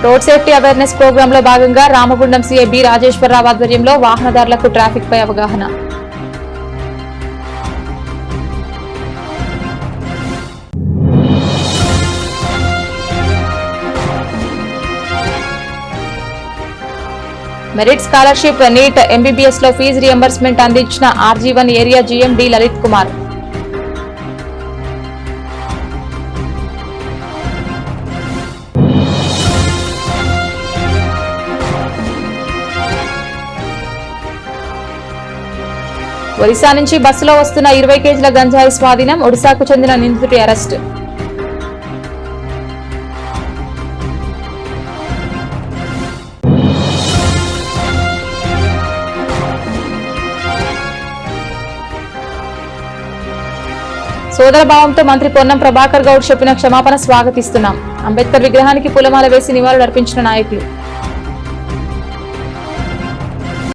Road safety awareness ప్రోగ్రాంలో భాగంగా Ramagundam CI B Rajeswara Rao ఆధ్వర్యంలో వాహనదారులకు ట్రాఫిక్ పై అవగాహన. మెరిట్ స్కాలర్షిప్ నీట్ ఎంబీబీఎస్ లో ఫీజు రియంబర్స్మెంట్ అందించిన RG1 area GM D Lalit Kumar. Odisha నుంచి బస్సులో వస్తున్న 20 కేజీల గంజాయి స్వాధీనం. ఒడిశాకు చెందిన నిందితుడి అరెస్టు. సోదరభావంతో మంత్రి పొన్నం ప్రభాకర్ గౌడ్ చెప్పిన క్షమాపణ స్వాగతిస్తున్నాం. అంబేద్కర్ విగ్రహానికి పూలమాల వేసి నివాళులు అర్పించిన నాయకులు.